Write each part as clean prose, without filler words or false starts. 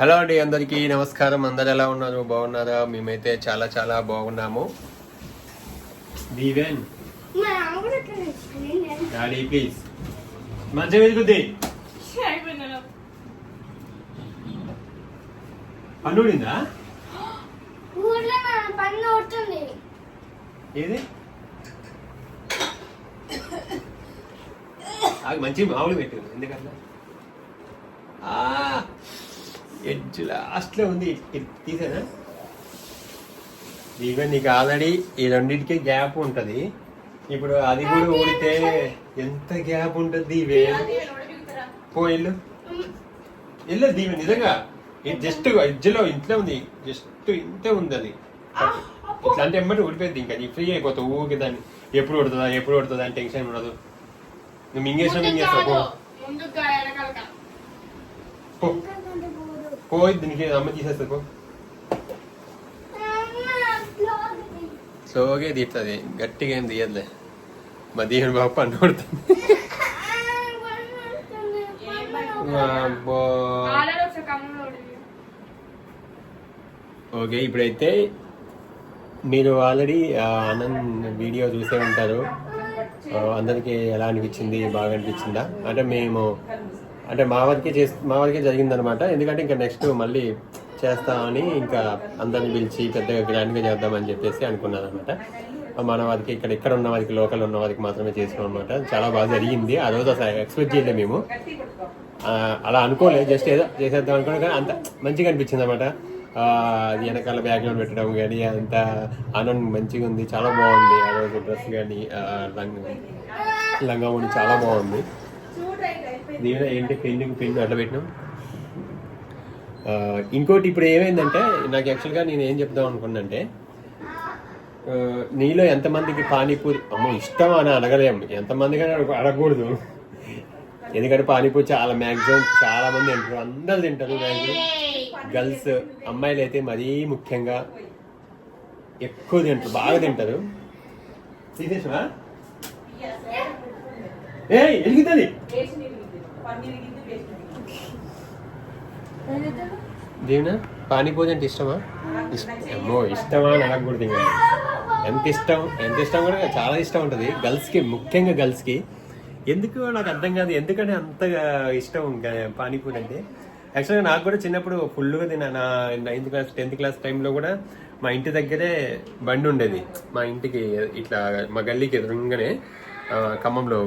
Hello అండి, అందరికీ నమస్కారం. అందరు ఎలా ఉన్నారు? బాగున్నారా? మేమైతే చాలా చాలా బాగున్నాము. దీవెన్ డాడీ ప్లీజ్ మంచిగా వెతుకుద్ది. పన్నుడిందా? ఏది మంచి మామూలు పెట్టింది. ఎందుకన్నా ఎడ్జ్ లాస్ట్లో ఉంది, తీసేనా? ఈవెన్ నీకు ఆల్రెడీ ఈ రెండింటికి గ్యాప్ ఉంటుంది. ఇప్పుడు అది కూడా ఊడితే ఎంత గ్యాప్ ఉంటుంది. ఇవే ఇల్లు ఇల్లు దీవె నిజంగా జస్ట్ ఎడ్జ్లో ఇంట్లో ఉంది, జస్ట్ ఇంతే ఉంది. అది ఇట్లా అంటే ఎమ్మటి ఊడిపోయింది. ఇంకా నీ ఫ్రీ అయిపోతావు. ఊరికి దాన్ని ఎప్పుడు ఉడుతుందా అని టెన్షన్ ఉండదు. నువ్వు మింగేస్తావు పోయి దీనికి అమ్మ తీసేస్తా పో. స్లోగా తీస్తుంది, గట్టిగా ఏం తీయదులే. మా దీవెన బాబు పన్ను కొడుతుంది. ఓకే, ఇప్పుడైతే మీరు ఆల్రెడీ ఆనంద్ వీడియో చూసే ఉంటారు. అందరికీ ఎలా అనిపించింది? బాగా అనిపించిందా? అంటే మా వరకే జరిగిందనమాట. ఎందుకంటే ఇంకా నెక్స్ట్ మళ్ళీ చేస్తామని ఇంకా అందరిని పిలిచి పెద్దగా గ్రాండ్గా చేద్దామని చెప్పేసి అనుకున్నాను అనమాట. మన వారికి ఇక్కడ ఉన్న వారికి, లోకల్ ఉన్న వారికి మాత్రమే చేసాం అనమాట. చాలా బాగా జరిగింది. ఆ రోజు అసలు ఎక్స్పెక్ట్ చేయలేదు మేము. అలా అనుకోలేదు, జస్ట్ ఏదో చేసేద్దాం అనుకున్నా. కానీ అంత మంచిగా అనిపించింది అనమాట. వెనకాల బ్యాక్గ్రౌండ్ పెట్టడం కానీ అంత ఆనందం మంచిగా ఉంది. చాలా బాగుంది. ఆ రోజు డ్రెస్ కానీ లంగా ఉండి చాలా బాగుంది. దీని ఏంటి పెన్ను అట్లా పెట్టినాం. ఇంకోటి ఇప్పుడు ఏమైందంటే, నాకు యాక్చువల్గా నేను ఏం చెప్దాం అనుకున్నానంటే, నీలో ఎంతమందికి పానీపూరి ఇష్టం అని అడగలేము. ఎంతమందికైనా అడగకూడదు. ఎందుకంటే పానీపూరి మ్యాక్సిమం చాలా మంది తింటారు, అందరు తింటారు. మ్యాక్సిమం గర్ల్స్, అమ్మాయిలు అయితే మరీ ముఖ్యంగా ఎక్కువ తింటారు, బాగా తింటారు. తీసేసా ఎలుగుతుంది. దీవెన పానీపూరి అంటే ఇష్టమా? ఇష్టమా అని అడగకూడదు. ఇంకా ఎంత ఇష్టం కూడా చాలా ఇష్టం ఉంటుంది గర్ల్స్కి, ముఖ్యంగా గర్ల్స్కి. ఎందుకు నాకు అర్థం కాదు, ఎందుకంటే అంతగా ఇష్టం పానీపూరి అంటే. యాక్చువల్గా నాకు కూడా చిన్నప్పుడు ఫుల్గా తిన్నా. నా 9th క్లాస్ 10th క్లాస్ టైంలో కూడా మా ఇంటి దగ్గరే బండి ఉండేది. మా ఇంటికి ఇట్లా మా గల్లీకి ఎదురుగానే ఖమ్మంలో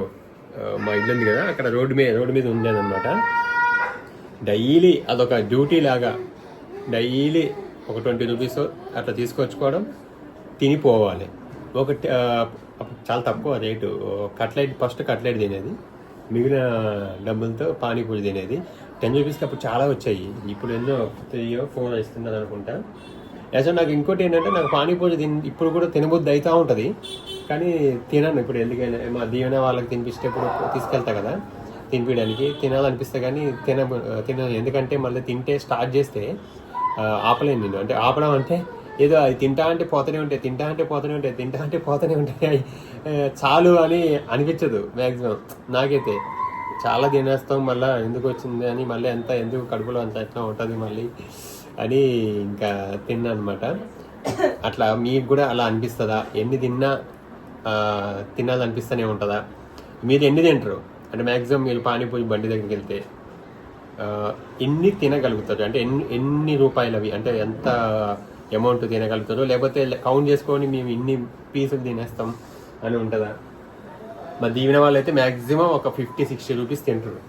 మా ఇల్లు ఉంది కదా, అక్కడ రోడ్డు మీద ఉండేదన్నమాట. డైలీ అదొక డ్యూటీ లాగా, డైలీ ఒక 20 రూపీస్ అట్లా తీసుకొచ్చుకోవడం, తినిపోవాలి. చాలా తక్కువ రేటు. ఫస్ట్ కట్లెట్ తినేది, మిగిలిన డబ్బులతో పానీపూరి తినేది. 10 రూపీస్కి అప్పుడు చాలా వచ్చాయి. ఇప్పుడు ఎన్నో 3 or 4 ఇస్తున్నది అనుకుంటా. యాక్చువల్ నాకు ఇంకోటి ఏంటంటే, నాకు పానీపూరి ఇప్పుడు కూడా తినబుద్ధి అవుతూ ఉంటుంది, కానీ తినను. ఇప్పుడు ఎందుకైనా మా దీవెన వాళ్ళకి తినిపిస్తే ఇప్పుడు తీసుకెళ్తా కదా తినిపించడానికి, తినాలనిపిస్తే కానీ తినను. ఎందుకంటే మళ్ళీ తింటే స్టార్ట్ చేస్తే ఆపలేను నేను. అంటే ఆపడం అంటే ఏదో అది తింటా అంటే పోతూనే ఉంటాయి. చాలు అని అనిపించదు మ్యాక్సిమం నాకైతే. చాలా తినేస్తాం, మళ్ళీ ఎందుకు వచ్చింది అని, మళ్ళీ ఎందుకు కడుపులో అంత ఎట్లా ఉంటుంది మళ్ళీ అని ఇంకా తిన్నా అనమాట. అట్లా మీకు కూడా అలా అనిపిస్తుందా? ఎన్ని తిన్నా తినాలనిపిస్తూనే ఉంటుందా? మీరు ఎన్ని తింటారు? అంటే మ్యాక్సిమం మీరు పానీపూరి బండి దగ్గరికి వెళ్తే ఎన్ని తినగలుగుతారు? అంటే ఎన్ని రూపాయలు అవి, అంటే ఎంత అమౌంట్ తినగలుగుతారు? లేకపోతే కౌంట్ చేసుకొని మేము ఇన్ని పీసులు తినేస్తాం అని ఉంటుందా? మా దీవెన వాళ్ళు అయితే మ్యాక్సిమం ఒక 50-60 రూపీస్ తింటారు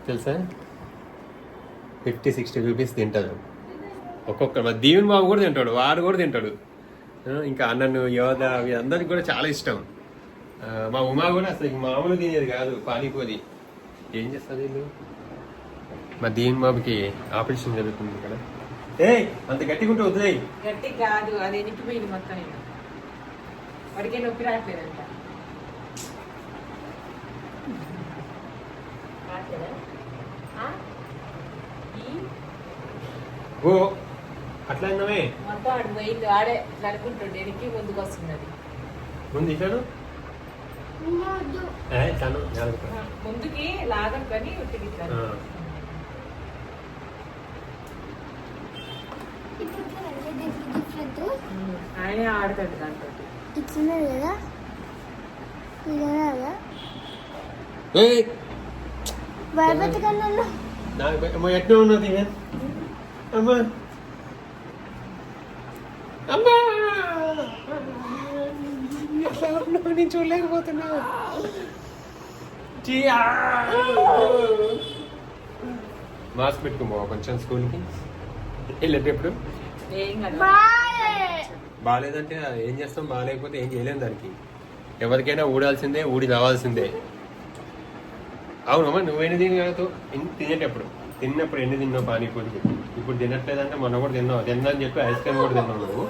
తెలుసా. 50-60 రూపీస్ తింటారు ఒక్కొక్కరు. మా దీవెన బాబు కూడా తింటాడు, వాడు కూడా తింటాడు. ఇంకా అన్నను, యోధ, అవి అందరికి కూడా చాలా ఇష్టం. మా ఉమా కూడా అసలు మామూలు తినేది కాదు పానీపూరి. ఏం చేస్తుంది వీళ్ళు? మా దీవెన బాబుకి ఆపరేషన్ జరుగుతుంది కదా. అంత గట్టిగా ఉంటే వదిలేయి. గట్టి కాదు, అది ఎనికిపోయింది మొత్తం. వాడికే నొప్పి రావట్లేదంట. ఓ అట్లా మొత్తం ఆడు పోయింది. ఆడే నడుకుంటుండే, ఎనికి ముందుకు వస్తున్నది. ముందు ఇచ్చాడు ముందుకి లాగం కానీ ఆయనే ఆడతాడు దాంతో. ఇచ్చినారు కదా ఇదేనా ఏయ్ భయపెట్టకన్నా నాకు అమ్మ ఎట్లా ఉన్నది అమ్మా అమ్మా నేను చూడలేకపోతున్నా. మాస్క్ పెట్టుకోమో కొంచెం స్కూల్కి వెళ్ళేటప్పుడు. ఏం కాదు. బాగాలేదంటే ఏం చేస్తాం, బాగాలేకపోతే ఏం చేయలేం దానికి. ఎవరికైనా ఊడాల్సిందే, ఊడి రావాల్సిందే. అవునమ్మా, నువ్వేంటి తినగలతో తినేటప్పుడు తిన్నప్పుడు ఎన్ని తిన్నావు పానీపూరికి? ఇప్పుడు తినట్లేదంటే మొన్న కూడా తిన్నా అని చెప్పి ఐస్ క్రీమ్ కూడా తిన్నావు నువ్వు.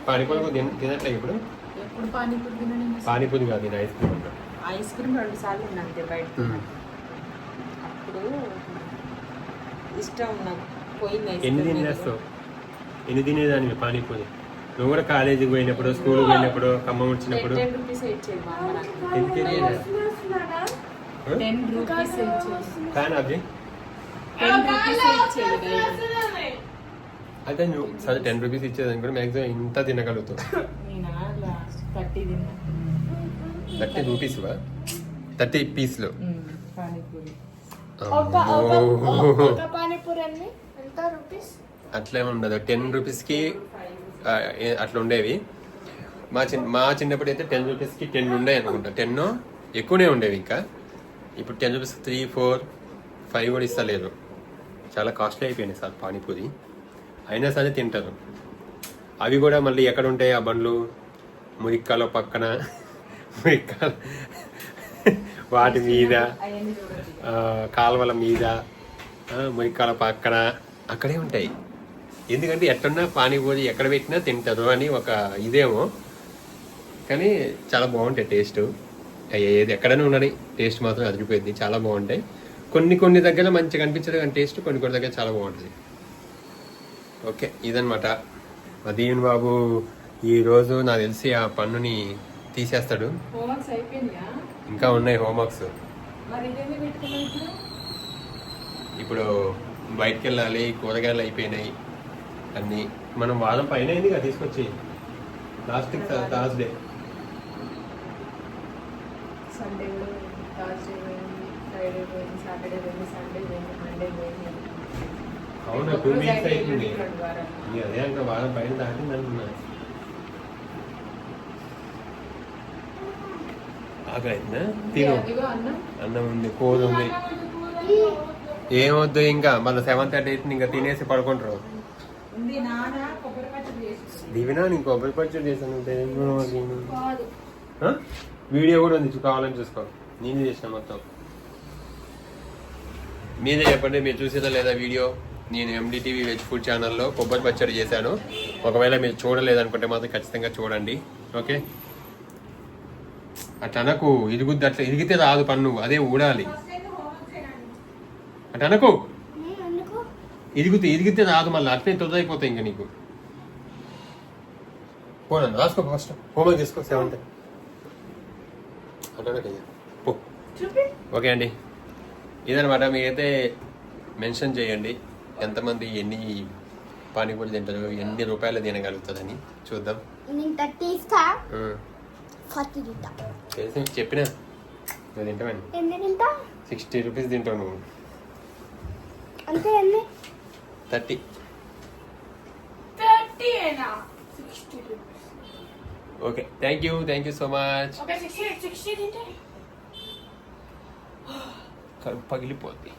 పానీపూరి కూడా తినట్లేదు ఇప్పుడు. ఎప్పుడు పానీపూరి తినని? పానీపూరి కాదు, నేను ఐస్ క్రీమ్ అన్నా. ఐస్ క్రీమ్ 2 సార్లు తిన్నాను అంతే బయట. అప్పుడు ఇష్టం నాకు పోయింది. ఎన్ని తినేస్తావు? ఎన్ని తినేదాన్ని పానీపూరి? నువ్వు కూడా కాలేజీకి పోయినప్పుడు, స్కూల్కి వెళ్ళినప్పుడు, ఖమ్మం వచ్చినప్పుడు 10 రూపీస్ ఇచ్చేది మా అమ్మ నాకు. ఎందుకు 10 రూపీస్ ఇచ్చేది. కానీ అది 10 రూపీస్ ఇచ్చేది. అదే నువ్వు సరే 10 రూపీస్ ఇచ్చేదాన్ని కూడా మ్యాక్సిమం ఇంత తినగలుగుతావు. నేను లాస్ట్ 30 తిన్నా. 30 రూపీస్ 30 పీస్లు పానీపూరి. ఒక పానీపూరి అన్ని ఎంత రూపీస్? అట్లా ఉండదు. 10 రూపీస్కి అట్లా ఉండేవి. మా చిన్నప్పుడు అయితే 10 రూపీస్కి 10 ఉండేవి అనుకుంటా. 10 ఎక్కువనే ఉండేవి. ఇంకా ఇప్పుడు 10 రూపీస్ 3, 4, 5 కూడా ఇస్తలేరు. చాలా కాస్ట్లీ అయిపోయినాయి సార్ పానీపూరి. అయినా సరే తింటారు. అవి కూడా మళ్ళీ ఎక్కడ ఉంటాయి ఆ బండ్లు? మురిక్కాల పక్కన, మురిక్కాల వాటి మీద, కాలువల మీద, మురిక్కాల పక్కన అక్కడే ఉంటాయి. ఎందుకంటే ఎట్టున్నా పానీపూరి ఎక్కడ పెట్టినా తింటారు అని ఒక ఇదేమో. కానీ చాలా బాగుంటాయి టేస్ట్. ఏది ఎక్కడైనా ఉండని టేస్ట్ మాత్రం అదిరిపోయింది. చాలా బాగుంటాయి. కొన్ని దగ్గర మంచిగా అనిపించదు కానీ టేస్ట్ కొన్ని దగ్గర చాలా బాగుంటుంది. ఓకే, ఇదనమాట మా దీవెన్ బాబు. ఈరోజు నాకు తెలిసి ఆ పన్నుని తీసేస్తాడు. హోంవర్క్స్ అయిపోయినాయా? ఇంకా ఉన్నాయి హోంవర్క్స్. మరి ఇదేమి పెట్టుకున్నావు ఇప్పుడు బయటకు వెళ్ళాలి, కూరగాయలు అయిపోయినాయి అన్నీ. మనం వారం పైన అయింది కదా తీసుకొచ్చి. లాస్ట్ థర్స్డే, సండే కూడా థర్స్డే పోయింది, ఫ్రైడే పోయింది, సాటర్డే పోయింది, సండే పోయింది, మండే పోయింది. అవునా 2 వీక్స్ అయిపోయింది. అదే అంటే వారం పైన దాటింది అంటున్నా. ఆకలిందా? తిను. అన్నం ఉంది, కూర ఉంది. ఏమొద్దు ఇంకా. మళ్ళీ 7th, 8th ఇంకా తినేసి పడుకుంటారు. దీవినా నేను కొబ్బరి పచ్చడి చేశాను. వీడియో కూడా ఉంది, కావాలని చూసుకో. నేనే చేసిన మొత్తం. మీరే చెప్పండి, మీరు చూసేదా లేదా వీడియో? నేను MDTV వెజ్ ఫుడ్ ఛానల్లో కొబ్బరి పచ్చడి చేశాను. ఒకవేళ మీరు చూడలేదనుకుంటే మాత్రం ఖచ్చితంగా చూడండి. ఓకే, అట్లా అనకు. ఇరుగుద్ది, అట్లా ఇరిగితే రాదు పన్ను, అదే ఊడాలి. అట్లా అనకు. ఇరిగితే రాదు, మళ్ళీ అట్లే తొదరైపోతాయి ఇంకా నీకు. పోనండి, రాసుకో ఫస్ట్. హోంవర్క్ చేసుకో 7th. అట్లా పో. ఓకే అండి, ఇదనమాట. మీరైతే మెన్షన్ చేయండి ఎంతమంది ఎన్ని పానీపూరి తింటారు, ఎన్ని రూపాయలు తినగలుగుతుందని చూద్దాం. తెలిసి చెప్పినా నువ్వు తింటావని. 60 రూపీస్ తింటావు నువ్వు. అంతే అన్ని 30. Okay, thank you so much. కడుపు పగిలిపోద్ది.